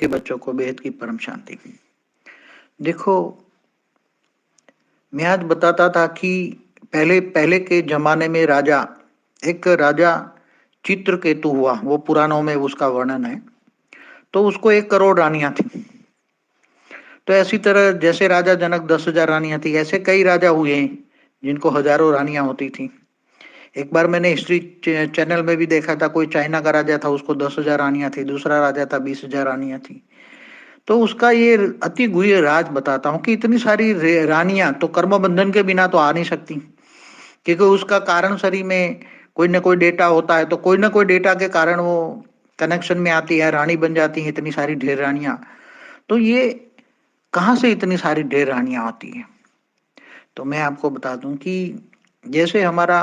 के बच्चों को बेहद की परम शांति। देखो, मैं आज बताता था कि पहले पहले के जमाने में एक राजा चित्रकेतु हुआ, वो पुराणों में उसका वर्णन है। तो उसको 1 करोड़ रानियां थी। तो ऐसी तरह जैसे राजा जनक 10,000 रानियां थी, ऐसे कई राजा हुए हैं जिनको हजारों रानियां होती थी। एक बार मैंने हिस्ट्री चैनल में भी देखा था, कोई चाइना का राजा था, उसको 10,000 रानियां थी। दूसरा राजा था, 20,000 रानियां थी। तो उसका ये अति गुह्य राज बताता हूँ कि इतनी सारी रानियां तो कर्म बंधन के बिना तो आ नहीं सकती, क्योंकि उसका कारण शरीर में कोई ना कोई डेटा होता है। तो कोई ना कोई डेटा के कारण वो कनेक्शन में आती है, रानी बन जाती है इतनी सारी ढेर रानियां। तो ये कहाँ से इतनी सारी ढेर रानियां आती है? तो मैं आपको बता दूं कि जैसे हमारा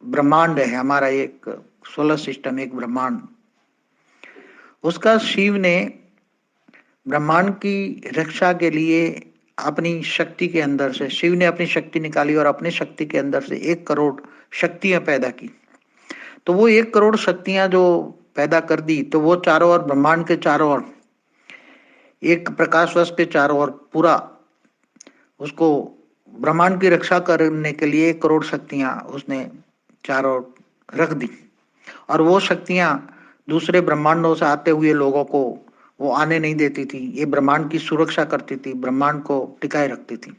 ब्रह्मांड है, हमारा एक सोलर सिस्टम, एक ब्रह्मांड, उसका शिव ने ब्रह्मांड की रक्षा के लिए अपनी शक्ति के अंदर से, शिव ने अपनी शक्ति निकाली और अपनी शक्ति के अंदर से 1 करोड़ शक्तियां पैदा की। तो वो 1 करोड़ शक्तियां जो पैदा कर दी, तो वो चारों ओर, ब्रह्मांड के चारों ओर, एक प्रकाश वर्ष के चारों ओर पूरा उसको ब्रह्मांड की रक्षा करने के लिए 1 करोड़ शक्तियां उसने चारों ओर रख दी। और वो शक्तियां दूसरे ब्रह्मांडों से आते हुए लोगों को वो आने नहीं देती थी। ये ब्रह्मांड की सुरक्षा करती थी, ब्रह्मांड को टिकाए रखती थी।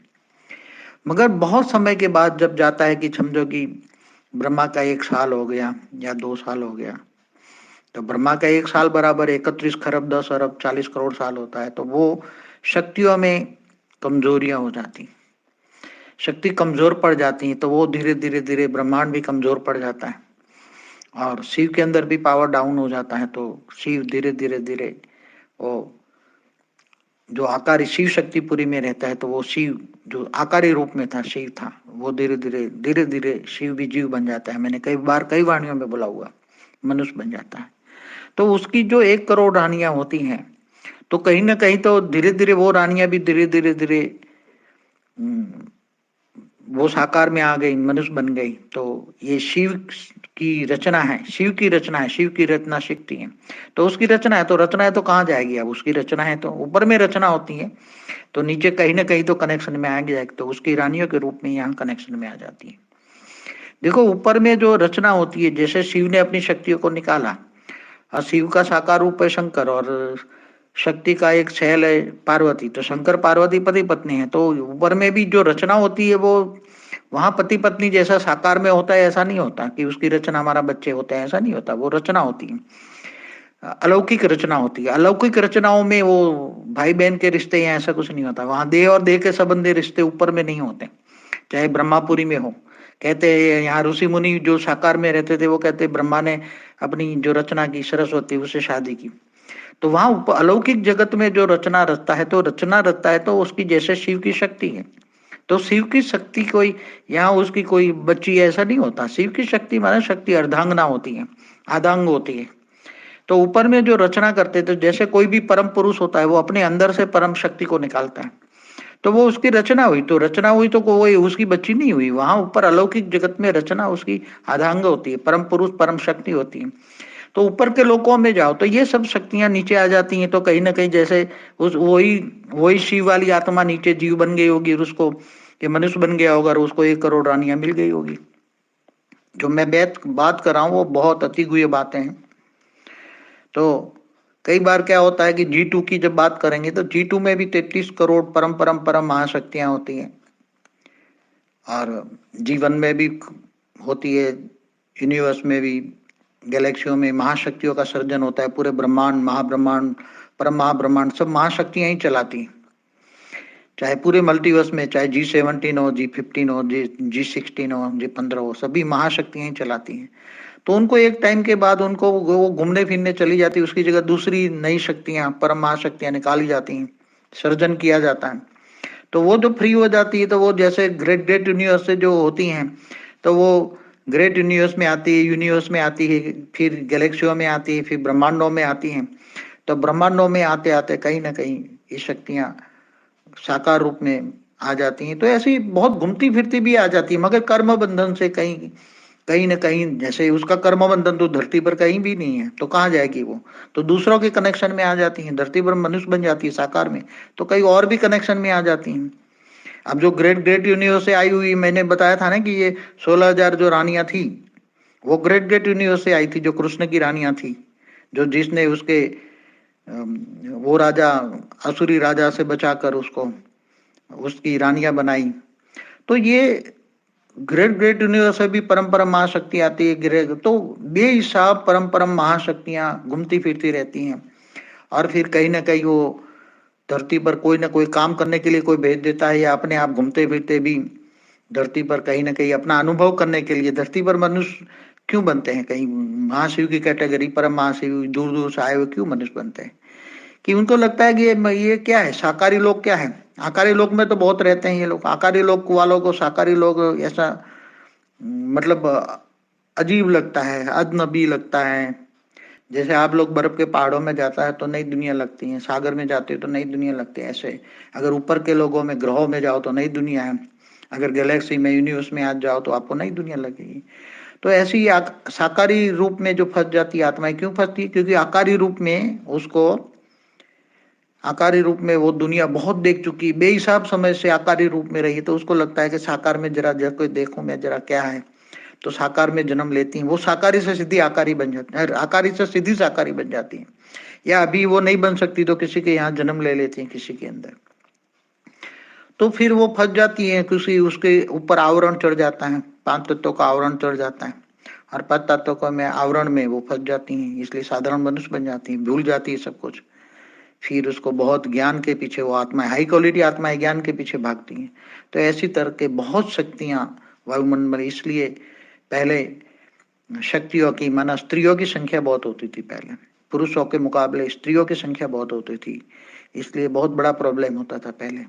मगर बहुत समय के बाद जब जाता है कि समझो कि ब्रह्मा का 1 साल हो गया या 2 साल हो गया, तो ब्रह्मा का 1 साल बराबर 31 खरब 10 अरब 40 करोड़ साल होता है। तो वो शक्तियों में कमजोरियां हो जाती, शक्ति कमजोर पड़ जाती है। तो वो धीरे धीरे धीरे ब्रह्मांड भी कमजोर पड़ जाता है और शिव के अंदर भी पावर डाउन हो जाता है। तो शिव धीरे धीरे धीरे वो जो आकारी शिव शक्तिपुरी में रहता है, तो वो शिव जो आकारी रूप में था, शिव था, वो धीरे धीरे शिव भी जीव बन जाता है। मैंने कई वाणियों में बोला हुआ, मनुष्य बन जाता है। तो उसकी जो 1 करोड़ रानियां होती हैं, तो कहीं ना कहीं तो धीरे धीरे वो रानियां भी धीरे धीरे धीरे वो साकार में आ गई, मनुष्य बन गई। तो ये शिव की रचना है, शिव की रचना है, शिव की रचना शक्ति है। तो उसकी रचना है, तो रचना है तो कहाँ जाएगी? अब उसकी रचना है तो ऊपर में रचना होती है, तो नीचे कहीं ना कहीं तो कनेक्शन में आएगी जाएगी। तो उसकी रानियों के रूप में यहाँ कनेक्शन में आ जाती है। देखो, ऊपर में जो रचना होती है, जैसे शिव ने अपनी शक्तियों को निकाला, और शिव का साकार रूप है शंकर, और शक्ति का एक शैल है पार्वती। तो शंकर पार्वती पति पत्नी है। तो ऊपर में भी जो रचना होती है, वो वहां पति पत्नी जैसा साकार में होता है, ऐसा नहीं होता कि उसकी रचना हमारा बच्चे होते हैं, ऐसा नहीं होता। वो रचना होती है, अलौकिक रचना होती है। अलौकिक रचनाओं में वो भाई बहन के रिश्ते या ऐसा कुछ नहीं होता। वहां देह और देह के संबंधी रिश्ते ऊपर में नहीं होते, चाहे ब्रह्मापुरी में हो। कहते हैं यहाँ ऋषि मुनि जो साकार में रहते थे, वो कहते ब्रह्मा ने अपनी जो रचना की सरस्वती, उससे शादी की। तो वहां अलौकिक जगत में जो रचना रचता है, तो रचना रचता है तो उसकी जैसे शिव की शक्ति है। तो शिव की शक्ति कोई यहाँ उसकी कोई बच्ची ऐसा नहीं होता। शिव की शक्ति माने शक्ति अर्धांगना होती है, आधांग होती है। तो ऊपर में जो रचना करते थे, जैसे कोई भी परम पुरुष होता है, वो अपने अंदर से परम शक्ति को निकालता है। तो वो उसकी रचना हुई, तो रचना हुई तो कोई उसकी बच्ची नहीं हुई। वहां ऊपर अलौकिक जगत में रचना उसकी आधांग होती है, परम पुरुष परम शक्ति होती है। तो ऊपर के लोकों में जाओ तो ये सब शक्तियां नीचे आ जाती हैं। तो कहीं ना कहीं जैसे उस वही वही शिव वाली आत्मा नीचे जीव बन गई होगी, और उसको ये मनुष्य बन गया होगा, और उसको 1 करोड़ रानियां मिल गई होगी। जो मैं बात कर रहा हूँ वो बहुत अति गुह्य बातें हैं। तो कई बार क्या होता है कि G2 की जब बात करेंगे, तो G2 में भी 33 करोड़ परम परम परम महाशक्तियां होती हैं, और जीवन में भी होती है, यूनिवर्स में भी, गैलेक्सियों में महाशक्तियों का सर्जन होता है। पूरे ब्रह्मांड, महाब्रह्मांड, परम महाब्रह्मांड, सब महाशक्तियां ही चलाती हैं। चाहे पूरे मल्टीवर्स में, चाहे G17 हो, G15 हो, G16 हो, G15 हो, सभी महाशक्तियां ही चलाती हैं। तो उनको एक टाइम के बाद उनको वो घूमने फिरने चली जाती है, उसकी जगह दूसरी नई शक्तियां, परम महाशक्तियां निकाली जाती हैं, सर्जन किया जाता है। तो वो जो फ्री हो जाती है, तो वो जैसे ग्रेट ग्रेट यूनिवर्स से जो होती हैं, तो वो ग्रेट यूनिवर्स में आती है, यूनिवर्स में आती है, फिर गैलेक्सियों में आती है, फिर ब्रह्मांडों में आती हैं। तो ब्रह्मांडों में आते आते कहीं ना कहीं ये शक्तियां साकार रूप में आ जाती हैं। तो ऐसी बहुत घूमती फिरती भी आ जाती है, मगर कर्म बंधन से कहीं कहीं ना कहीं जैसे उसका कर्म बंधन तो धरती पर कहीं भी नहीं है, तो कहाँ जाएगी वो? तो दूसरों के कनेक्शन में आ जाती है, धरती पर मनुष्य बन जाती है साकार में, तो कहीं और भी कनेक्शन में आ जाती हैं। अब जो ग्रेट ग्रेट यूनिवर्स से आई हुई, मैंने बताया था ना कि ये 16,000 जो रानियां थी, वो ग्रेट ग्रेट यूनिवर्स से आई थी, जो कृष्ण की रानियां थी, जो जिसने उसके वो राजा, असुरी राजा से बचाकर उसको उसकी रानियां बनाई। तो ये ग्रेट ग्रेट यूनिवर्स से भी परम परम महाशक्ति आती है, ग्रेट तो बेहिसाब परम परम महाशक्तियां घूमती फिरती रहती हैं। और फिर कहीं ना कहीं वो धरती पर कोई ना कोई काम करने के लिए कोई भेज देता है, या अपने आप घूमते फिरते भी धरती पर कहीं ना कहीं अपना अनुभव करने के लिए धरती पर मनुष्य क्यों बनते हैं? कहीं महाशिव की कैटेगरी, परम महाशिव दूर दूर से आए हुए क्यों मनुष्य बनते हैं? कि उनको लगता है कि ये क्या है, साकारी लोग क्या है? आकारी लोग में तो बहुत रहते हैं ये लोग, आकारी लोग वालों को साकारी लोग ऐसा मतलब अजीब लगता है, अजनबी लगता है। जैसे आप लोग बर्फ के पहाड़ों में जाता है तो नई दुनिया लगती है, सागर में जाते हो तो नई दुनिया लगती है, ऐसे अगर ऊपर के लोगों में ग्रहों में जाओ तो नई दुनिया है, अगर गैलेक्सी में यूनिवर्स में आज जाओ तो आपको नई दुनिया लगेगी। तो ऐसी ही साकारी रूप में जो फंस जाती है आत्माएं, क्यों फंसती है? क्योंकि आकारी रूप में उसको, आकारी रूप में वो दुनिया बहुत देख चुकी, बेहिसाब समय से आकारी रूप में रही, तो उसको लगता है कि साकार में जरा जरा कोई देखूं मैं जरा क्या है, तो साकार में जन्म लेती हैं। वो साकारी से सीधी आकारी बन जाती है, आकारी से सीधी साकारी बन जाती है, या अभी वो नहीं बन सकती तो किसी के यहाँ जन्म ले लेती हैं किसी के अंदर। तो फिर वो फंस जाती है, किसी उसके ऊपर आवरण चढ़ जाता है, 5 तत्वों का आवरण चढ़ जाता है, और 5 तत्वों का में आवरण में वो फंस जाती हैं, इसलिए साधारण मनुष्य बन जाती है, भूल जाती है सब कुछ। फिर उसको बहुत ज्ञान के पीछे, वो आत्मा हाई क्वालिटी आत्मा है, ज्ञान के पीछे भागती हैं। तो ऐसी तरह के बहुत शक्तियां वायुमंडल, इसलिए पहले शक्तियों की माना स्त्रियों की संख्या बहुत होती थी पहले, पुरुषों के मुकाबले स्त्रियों की संख्या बहुत होती थी, इसलिए बहुत बड़ा प्रॉब्लम होता था पहले।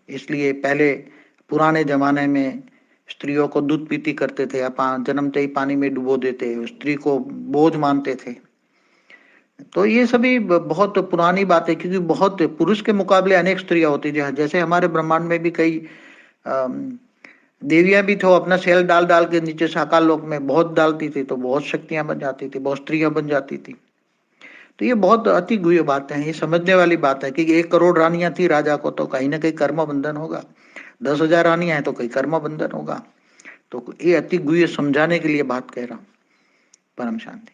इसलिए पहले पुराने जमाने में स्त्रियों को दूध पीती करते थे, जन्मते ही पानी में डुबो देते, स्त्री को बोझ मानते थे। तो ये सभी बहुत पुरानी बात है, क्योंकि बहुत पुरुष के मुकाबले अनेक स्त्रियां होती थी। जैसे हमारे ब्रह्मांड में भी कई देवियां भी थे, अपना सेल डाल डाल के नीचे साकार लोक में बहुत डालती थी, तो बहुत शक्तियां बन जाती थी, बहुत स्त्रियां बन जाती थी। तो ये बहुत अति गुह्य बात है, ये समझने वाली बात है कि 1 करोड़ रानियां थी राजा को, तो कहीं ना कहीं कर्म बंधन होगा। 10,000 रानियां हैं तो कहीं कर्म बंधन होगा। तो ये अति गुह्य समझाने के लिए बात कह रहा हूँ। परम शांति।